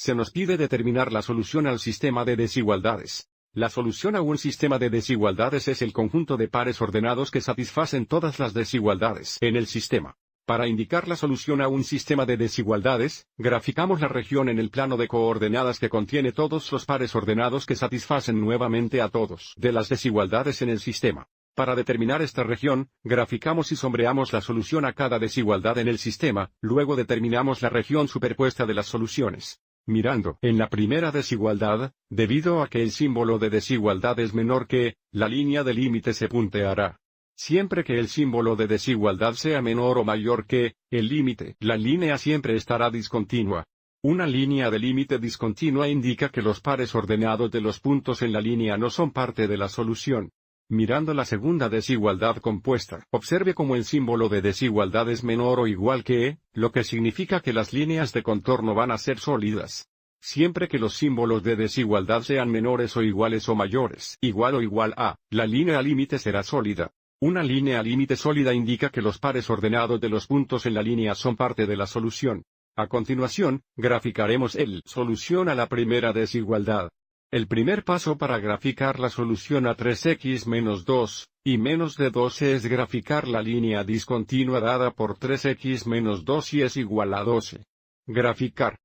Se nos pide determinar la solución al sistema de desigualdades. La solución a un sistema de desigualdades es el conjunto de pares ordenados que satisfacen todas las desigualdades en el sistema. Para indicar la solución a un sistema de desigualdades, graficamos la región en el plano de coordenadas que contiene todos los pares ordenados que satisfacen nuevamente a todos de las desigualdades en el sistema. Para determinar esta región, graficamos y sombreamos la solución a cada desigualdad en el sistema, luego determinamos la región superpuesta de las soluciones. Mirando en la primera desigualdad, debido a que el símbolo de desigualdad es menor que, la línea de límite se punteará. Siempre que el símbolo de desigualdad sea menor o mayor que, el límite, la línea siempre estará discontinua. Una línea de límite discontinua indica que los pares ordenados de los puntos en la línea no son parte de la solución. Mirando la segunda desigualdad compuesta, observe cómo el símbolo de desigualdad es menor o igual que, lo que significa que las líneas de contorno van a ser sólidas. Siempre que los símbolos de desigualdad sean menores o iguales o mayores, igual o igual a, la línea límite será sólida. Una línea límite sólida indica que los pares ordenados de los puntos en la línea son parte de la solución. A continuación, graficaremos el solución a la primera desigualdad. El primer paso para graficar la solución a 3x menos 2, y menos de 12 es graficar la línea discontinua dada por 3x menos 2 y es igual a 12. Graficar.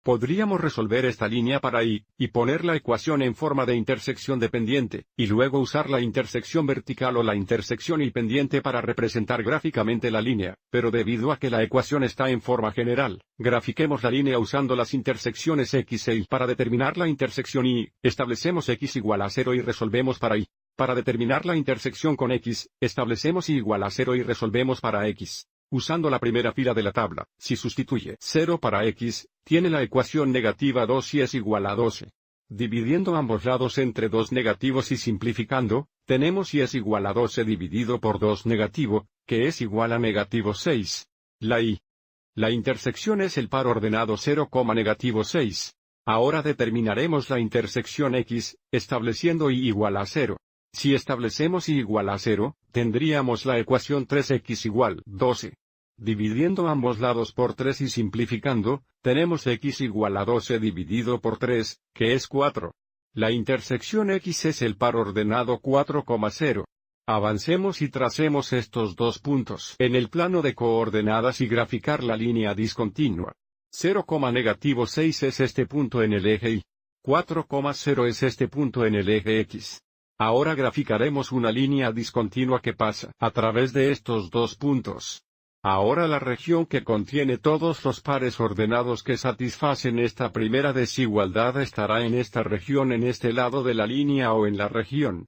Podríamos resolver esta línea para y poner la ecuación en forma de intersección dependiente, y luego usar la intersección vertical o la intersección y pendiente para representar gráficamente la línea, pero debido a que la ecuación está en forma general, grafiquemos la línea usando las intersecciones x e y. Para determinar la intersección y, establecemos x igual a 0 y resolvemos para y. Para determinar la intersección con x, establecemos y igual a 0 y resolvemos para x. Usando la primera fila de la tabla, si sustituye 0 para x, tiene la ecuación negativa 2 y es igual a 12. Dividiendo ambos lados entre 2 negativos y simplificando, tenemos y es igual a 12 dividido por 2 negativo, que es igual a negativo 6. La intersección es el par ordenado 0, negativo 6. Ahora determinaremos la intersección x, estableciendo y igual a 0. Si establecemos y igual a 0, tendríamos la ecuación 3x igual 12. Dividiendo ambos lados por 3 y simplificando, tenemos x igual a 12 dividido por 3, que es 4. La intersección x es el par ordenado 4, 0. Avancemos y tracemos estos dos puntos en el plano de coordenadas y graficar la línea discontinua. 0, negativo 6 es este punto en el eje y 4, 0 es este punto en el eje x. Ahora graficaremos una línea discontinua que pasa a través de estos dos puntos. Ahora la región que contiene todos los pares ordenados que satisfacen esta primera desigualdad estará en esta región en este lado de la línea o en la región.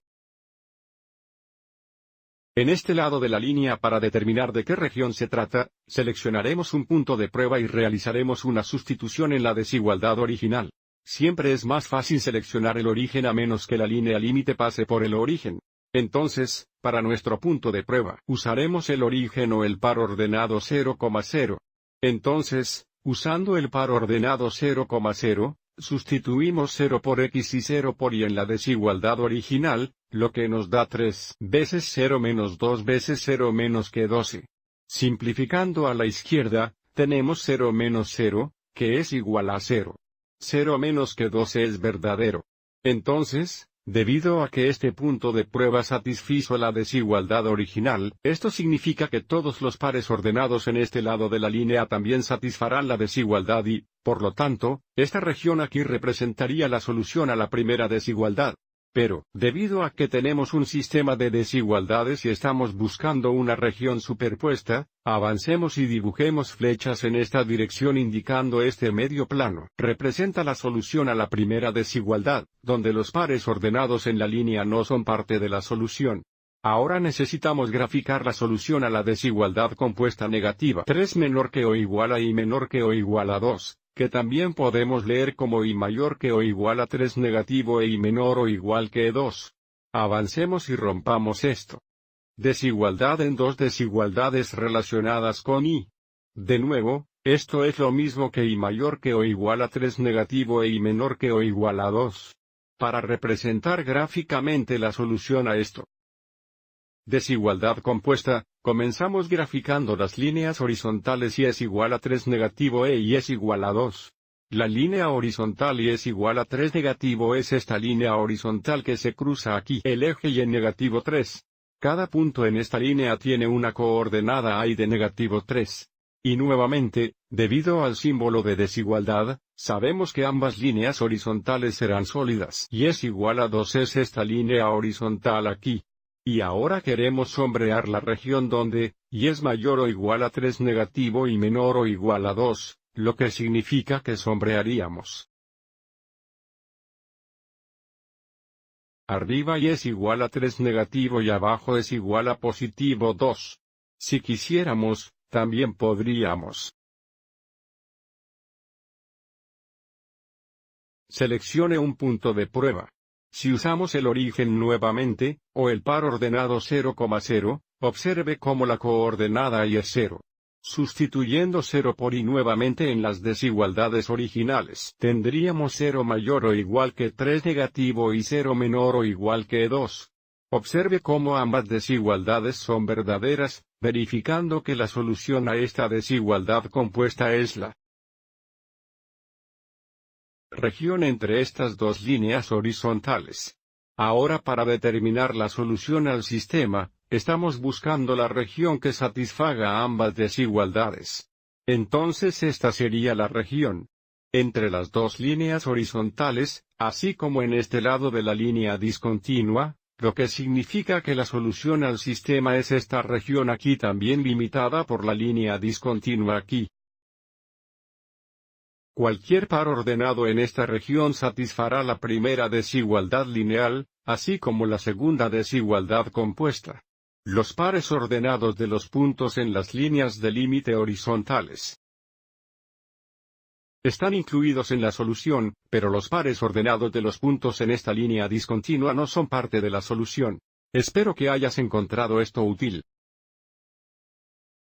En este lado de la línea para determinar de qué región se trata, seleccionaremos un punto de prueba y realizaremos una sustitución en la desigualdad original. Siempre es más fácil seleccionar el origen a menos que la línea límite pase por el origen. Entonces, para nuestro punto de prueba, usaremos el origen o el par ordenado 0, 0. Entonces, usando el par ordenado 0, 0, sustituimos 0 por x y 0 por y en la desigualdad original, lo que nos da 3 veces 0 menos 2 veces 0 menos que 12. Simplificando a la izquierda, tenemos 0 menos 0, que es igual a 0. 0 menos que 12 es verdadero. Entonces, debido a que este punto de prueba satisfizo la desigualdad original, esto significa que todos los pares ordenados en este lado de la línea también satisfarán la desigualdad y, por lo tanto, esta región aquí representaría la solución a la primera desigualdad. Pero, debido a que tenemos un sistema de desigualdades y estamos buscando una región superpuesta, avancemos y dibujemos flechas en esta dirección indicando este medio plano. Representa la solución a la primera desigualdad, donde los pares ordenados en la línea no son parte de la solución. Ahora necesitamos graficar la solución a la desigualdad compuesta negativa 3 menor que o igual a y menor que o igual a 2. Que también podemos leer como y mayor que o igual a 3 negativo e y menor o igual que 2. Avancemos y rompamos esto. Desigualdad en dos desigualdades relacionadas con y. De nuevo, esto es lo mismo que y mayor que o igual a 3 negativo e y menor que o igual a 2. Para representar gráficamente la solución a esto. Desigualdad compuesta, comenzamos graficando las líneas horizontales y es igual a 3 negativo e y es igual a 2. La línea horizontal y es igual a 3 negativo es esta línea horizontal que se cruza aquí el eje y en negativo 3. Cada punto en esta línea tiene una coordenada y de negativo 3. Y nuevamente, debido al símbolo de desigualdad, sabemos que ambas líneas horizontales serán sólidas. Y es igual a 2 es esta línea horizontal aquí. Y ahora queremos sombrear la región donde, y es mayor o igual a 3 negativo y menor o igual a 2, lo que significa que sombrearíamos arriba y es igual a 3 negativo y abajo es igual a positivo 2. Si quisiéramos, también podríamos. Seleccione un punto de prueba. Si usamos el origen nuevamente, o el par ordenado 0,0, observe cómo la coordenada y es 0. Sustituyendo 0 por y nuevamente en las desigualdades originales, tendríamos 0 mayor o igual que 3 negativo y 0 menor o igual que 2. Observe cómo ambas desigualdades son verdaderas, verificando que la solución a esta desigualdad compuesta es la región entre estas dos líneas horizontales. Ahora para determinar la solución al sistema, estamos buscando la región que satisfaga ambas desigualdades. Entonces esta sería la región entre las dos líneas horizontales, así como en este lado de la línea discontinua, lo que significa que la solución al sistema es esta región aquí también limitada por la línea discontinua aquí. Cualquier par ordenado en esta región satisfará la primera desigualdad lineal, así como la segunda desigualdad compuesta. Los pares ordenados de los puntos en las líneas de límite horizontales están incluidos en la solución, pero los pares ordenados de los puntos en esta línea discontinua no son parte de la solución. Espero que hayas encontrado esto útil.